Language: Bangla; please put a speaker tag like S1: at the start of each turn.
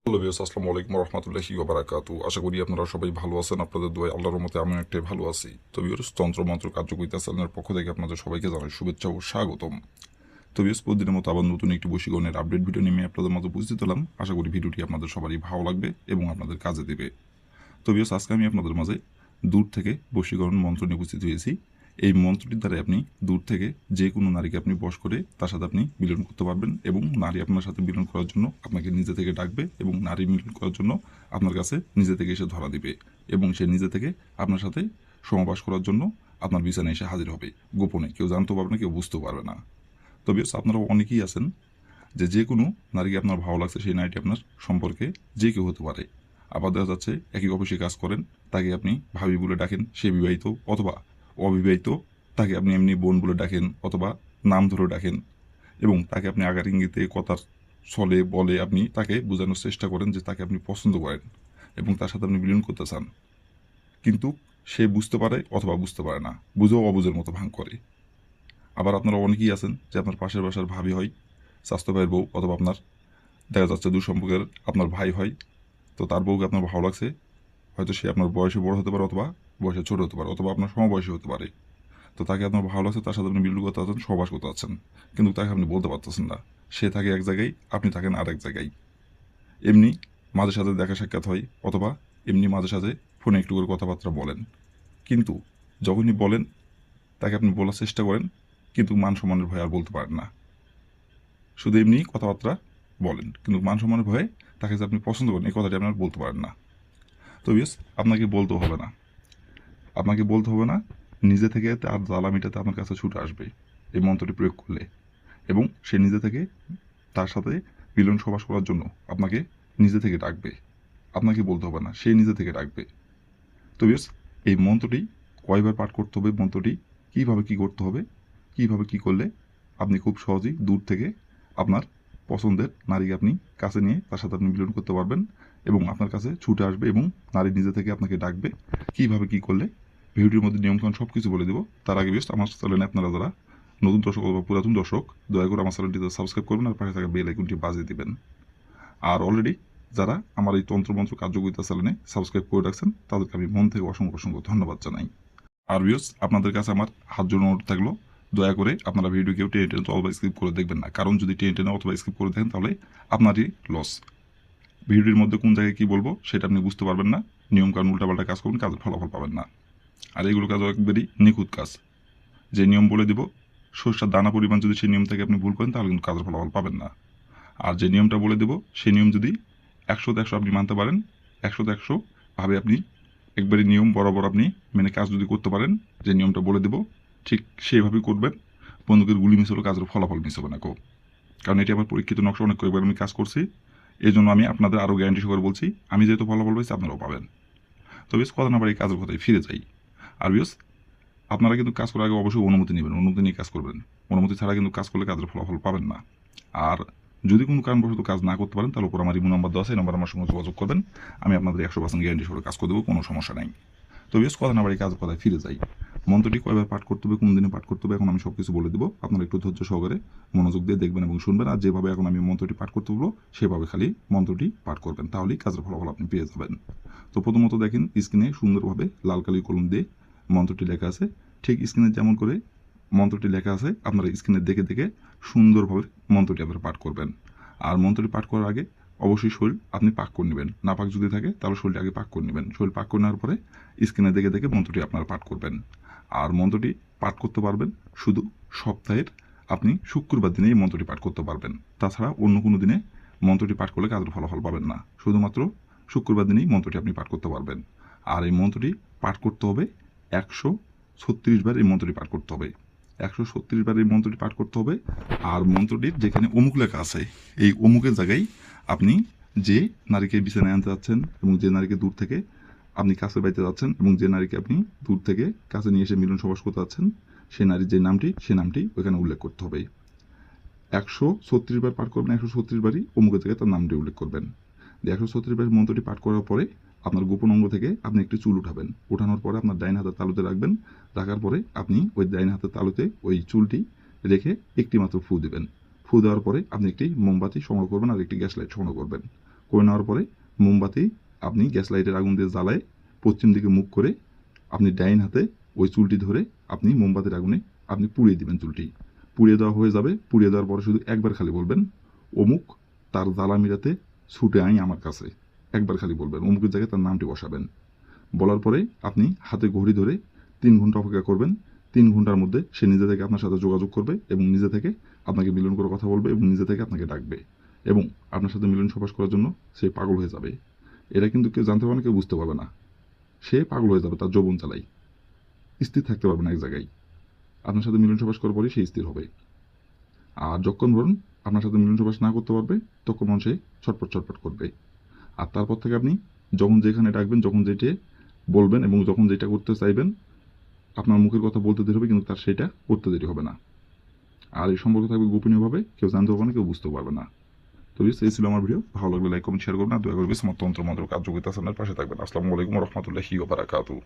S1: হ্যালো ভিউয়ার্স, আসসালামু আলাইকুম রহমতুল্লাহি ওয়া বারাকাতু। আশা করি আপনারা সবাই ভালো আছেন। আপনাদের দোয়ায় আল্লাহর রহমতে আমি অনেকটাই ভালো আছি। তো ভিউয়ার্স, তন্ত্রমন্ত্র কার্যকরিতা চ্যানেলের পক্ষ থেকে আপনাদের সবাইকে জানাই শুভেচ্ছা ও স্বাগতম। তো ভিউয়ার্স, প্রতিদিনের মতো আবার নতুন একটি বশীকরণের আপডেট ভিডিও নিয়ে আপনাদের মতো উপস্থিত হলাম। আশা করি ভিডিওটি আপনাদের সবারই ভালো লাগবে এবং আপনাদের কাজে দেবে। তো ভিউয়ার্স, আজকে আমি আপনাদের মাঝে দূর থেকে বশীকরণ মন্ত্র নিয়ে উপস্থিত হয়েছি। এই মন্ত্রটির দ্বারা আপনি দূর থেকে যে কোনো নারীকে আপনি বশ করে তার সাথে আপনি মিলন করতে পারবেন এবং নারী আপনার সাথে মিলন করার জন্য আপনাকে নিজে থেকে ডাকবে এবং নারী মিলন করার জন্য আপনার কাছে নিজে থেকে এসে ধরা দিবে এবং সে নিজে থেকে আপনার সাথে সমাবাস করার জন্য আপনার বিছানায় এসে হাজির হবে গোপনে। কেউ জানতেও পারবে না, কেউ বুঝতেও পারবে না। তো ভিউয়ার্স, আপনারা অনেকেই আছেন যে কোনো নারীকে আপনার ভালো লাগছে, সেই নারীটি আপনার সম্পর্কে যে কেউ হতে পারে। আবার দেখা যাচ্ছে একই অফিসে কাজ করেন, তাকে আপনি ভাবি বলে ডাকেন, সে বিবাহিত অথবা অবিবাহিত, তাকে আপনি এমনি বোন বলে ডাকেন অথবা নাম ধরে ডাকেন এবং তাকে আপনি আগার ইঙ্গিতে কথার ছলে বলে আপনি তাকে বোঝানোর চেষ্টা করেন যে তাকে আপনি পছন্দ করেন এবং তার সাথে আপনি মিলন করতে চান। কিন্তু সে বুঝতে পারে অথবা বুঝতে পারে না, বুঝেও অবুঝের মতো ভাঙ করে। আবার আপনারা অনেকেই আছেন যে আপনার পাশের বাসার ভাবি হয়, স্বাস্থ্য ভাইয়ের বউ, অথবা আপনার দেখা যাচ্ছে দূর সম্পর্কের আপনার ভাই হয়। তো তার বউকে আপনার ভালো লাগছে, হয়তো সে আপনার বয়সে বড় হতে পারে অথবা বয়সে ছোট হতে পারে অথবা আপনার সমবয়সী হতে পারে। তো তাকে আপনার ভালো লাগছে, তার সাথে আপনি মিলন করতে আছেন, সহবাস করতে আছেন, কিন্তু তাকে আপনি বলতে পারতেছেন না। সে থাকে এক জায়গায়, আপনি থাকেন আরেক জায়গায়। এমনি মাঝে সাথে দেখা সাক্ষাৎ হয় অথবা এমনি মাঝে সাঝে ফোনে একটু করে কথাবার্তা বলেন, কিন্তু যখনই বলেন তাকে আপনি বলার চেষ্টা করেন, কিন্তু মান সম্মানের ভয়ে আর বলতে পারেন না। শুধু এমনি কথাবার্তা বলেন, কিন্তু মান সম্মানের ভয়ে তাকে যে আপনি পছন্দ করেন এই কথাটি আপনার বলতে পারেন না। তো ইয়েস, আপনাকে বলতেও হবে না, আপনাকে বলতে হবে না, নিজে থেকে তার জ্বালামিটাতে আপনার কাছে ছুটে আসবে এই মন্ত্রটি প্রয়োগ করলে এবং সে নিজে থেকে তার সাথে মিলন সবাস করার জন্য আপনাকে নিজে থেকে ডাকবে। আপনাকে বলতে হবে না, সে নিজে থেকে ডাকবে। তো ইয়েস, এই মন্ত্রটি কয়বার পাঠ করতে হবে, মন্ত্রটি কীভাবে কী করতে হবে, কীভাবে কী করলে আপনি খুব সহজেই দূর থেকে আপনার পছন্দের নারীকে আপনি কাছে নিয়ে তার সাথে আপনি মিলন করতে পারবেন এবং আপনার কাছে ছুটে আসবে এবং নারী নিজে থেকে আপনাকে ডাকবে, কীভাবে কী করলে ভিডিওর মধ্যে নিয়মকানুন সব কিছু বলে দেবো। তার আগে বেস্ট আমার চ্যানেলে আপনারা যারা নতুন দর্শক অথবা পুরাতন দর্শক, দয়া করে আমার চ্যানেলটিতে সাবস্ক্রাইব করবেন আর পাশে থাকা বেল আইকনটি বাজিয়ে দিবেন। আর অলরেডি যারা আমার এই তন্ত্রমন্ত্র কার্যকরিতা চ্যানেলে সাবস্ক্রাইব করে রাখছেন তাদেরকে আমি মন থেকে অসংখ্য অসংখ্য ধন্যবাদ জানাই। আর ভিউয়ার্স, আপনাদের কাছে আমার হাত জোড় অনুরোধ থাকলো, দয়া করে আপনারা ভিডিও কেউ টেনে টেনে অথবা স্কিপ করে দেখবেন না, কারণ যদি টেনে টেনে অথবা স্কিপ করে দেখেন তাহলে আপনারই লস। ভিডিওর মধ্যে কোন জায়গায় কী বলবো সেটা আপনি বুঝতে পারবেন না, নিয়মকানুন উল্টাপাল্টা কাজ করবেন, কাজের ফলাফল পাবেন না। আর এইগুলো কাজ একবারই নিখুঁত কাজ। যে নিয়ম বলে দিব, সরষার দানা পরিমাণ যদি সেই নিয়ম থেকে আপনি ভুল করেন তাহলে কিন্তু কাজের ফলাফল পাবেন না। আর যে নিয়মটা বলে দেবো সেই নিয়ম যদি 100-100 আপনি মানতে পারেন, 100-100 ভাবে আপনি একবারই নিয়ম বরাবর আপনি মেনে কাজ যদি করতে পারেন, যে নিয়মটা বলে দেবো ঠিক সেইভাবেই করবেন, বন্দুকের গুলি মিস হলেও কাজের ফলাফল মিস হবে না কেউ। কারণ এটি আমার পরীক্ষিত নকশা, অনেক কয়েকবার আমি কাজ করছি। এই জন্য আমি আপনাদের আরও গ্যারান্টি সহকারে বলছি, আমি যেহেতু ফলাফল পাইছি আপনারাও পাবেন। তো বেশ, কথা না বাড়ি কাজের কথায় ফিরে যাই। আর বেশ, আপনারা কিন্তু কাজ করার আগে অবশ্যই অনুমতি নেবেন, অনুমতি নিয়ে কাজ করবেন। অনুমতি ছাড়া কিন্তু কাজ করলে কাজের ফলাফল পাবেন না। আর যদি কোনো কারণবশত কাজ না করতে পারেন তাহলে উপর আমার ইমো নাম্বার দেওয়া আছে, এই নাম্বার আমার সঙ্গে যোগাযোগ করবেন। আমি আপনাদের 100% গ্যারান্টি সহকারে কাজ করে দেবো, কোনো সমস্যা নাই। তো বেশ, কথা না বাড়ি কাজের কথায় ফিরে যাই। মন্ত্রটি কয়বার পাঠ করতে হবে, কোন দিনে পাঠ করতে হবে, এখন আমি সব কিছু বলে দেবো। আপনারা একটু ধৈর্য সহকারে মনোযোগ দিয়ে দেখবেন এবং শুনবেন, আর যেভাবে এখন আমি মন্ত্রটি পাঠ করতে বলবো সেভাবে খালি মন্ত্রটি পাঠ করবেন, তাহলেই কাজের ফলাফল আপনি পেয়ে যাবেন। তো প্রথমত দেখেন, স্ক্রিনে সুন্দরভাবে লাল কালি কলম দিয়ে মন্ত্রটি লেখা আছে। ঠিক স্ক্রিনে যেমন করে মন্ত্রটি লেখা আছে আপনারা স্ক্রিনে দেখে দেখে সুন্দরভাবে মন্ত্রটি আপনারা পাঠ করবেন। আর মন্ত্রটি পাঠ করার আগে অবশ্যই শরীর আপনি পাক করে নেবেন, না পাক যদি থাকে তাহলে শরীরটা আগে পাক করে নেবেন। শরীর পাক করে নেওয়ার পরে স্ক্রিনে দেখে দেখে মন্ত্রটি আপনারা পাঠ করবেন। আর মন্ত্রটি পাঠ করতে পারবেন শুধু সপ্তাহের আপনি শুক্রবার দিনে এই মন্ত্রটি পাঠ করতে পারবেন। তাছাড়া অন্য কোনো দিনে মন্ত্রটি পাঠ করলে কাজের ফলাফল পাবেন না, শুধুমাত্র শুক্রবার দিনেই মন্ত্রটি আপনি পাঠ করতে পারবেন। আর এই মন্ত্রটি পাঠ করতে হবে 136 বার, এই মন্ত্রটি পাঠ করতে হবে 136 বার, এই মন্ত্রটি পাঠ করতে হবে। আর মন্ত্রটির যেখানে অমুক লেখা আছে এই অমুকের জায়গায় আপনি যে নারীকে বিছানায় আনতে যাচ্ছেন এবং যে নারীকে দূর থেকে আপনি কাছে বাইতে যাচ্ছেন এবং যে নারীকে আপনি দূর থেকে কাছে নিয়ে এসে মিলন সবাস করতে যাচ্ছেন, সে নারীর যে নামটি সে নামটি ওইখানে উল্লেখ করতে হবে। 136 বার পাঠ করবেন, 136 বারই অমুকের জায়গায় তার নামটি উল্লেখ করবেন। 136 বার মন্ত্রটি পাঠ করার পরে আপনার গোপন অঙ্গ থেকে আপনি একটি চুল উঠাবেন, উঠানোর পরে আপনার ডাইন হাতের তালুতে রাখবেন। রাখার পরে আপনি ওই ডাইন হাতের তালুতে ওই চুলটি রেখে একটি মাত্র ফু দেবেন। ফু দেওয়ার পরে আপনি একটি মোমবাতি সংগ্রহ করবেন আর একটি গ্যাস লাইট সংগ্রহ করবেন। করে নেওয়ার পরে মোমবাতি আপনি গ্যাস লাইটের আগুন দিয়ে জ্বালায় পশ্চিম দিকে মুখ করে আপনি ডাইন হাতে ওই চুলটি ধরে আপনি মোমবাতির আগুনে আপনি পুড়িয়ে দিবেন। চুলটি পুড়িয়ে দেওয়া হয়ে যাবে। পুড়িয়ে দেওয়ার পরে শুধু একবার খালি বলবেন, অমুক তার জ্বালা মিরাতে ছুটে আই আমার কাছে। একবার খালি বলবেন, অমুকের জায়গায় তার নামটি বসাবেন। বলার পরে আপনি হাতে ঘড়ি ধরে 3 ঘন্টা অপেক্ষা করবেন। 3 ঘন্টার মধ্যে সে নিজে থেকে আপনার সাথে যোগাযোগ করবে এবং নিজে থেকে আপনাকে মিলন করে কথা বলবে এবং নিজে থেকে আপনাকে ডাকবে এবং আপনার সাথে মিলন সবাস করার জন্য সে পাগল হয়ে যাবে। এটা কিন্তু কেউ জানতে পারবে না, কেউ বুঝতে পারবে না। সে পাগল হয়ে যাবে, তার যৌবন চালাই, স্থির থাকতে পারবে না এক জায়গায়। আপনার সাথে মিলন সবাস করার পরেই সে স্থির হবে। আর যখন ধরুন আপনার সাথে মিলন সবাস না করতে পারবে তখন সে ছটপট ছটপট করবে। আর তারপর থেকে আপনি যখন যেখানে ডাকবেন, যখন যেটা বলবেন এবং যখন যেটা করতে চাইবেন, আপনার মুখের কথা বলতে দেরি হবে কিন্তু তার সেটা করতে দেরি হবে না। আর এই সম্পর্ক থাকবে গোপনীয়ভাবে, কেউ জানতে পারবে না, কেউ বুঝতেও পারবে না। তো এই ছিল আমার ভিডিও। ভালো লাগলে লাইক কমেন্ট শেয়ার করবেন আর দয়া করে বিসমত তন্ত্র মন্ত্র কার্যকরিতা চ্যানেলের পাশে থাকবেন। আসসালামু আলাইকুম রহমতুল্লাহি ওয়া বারাকাতুহু।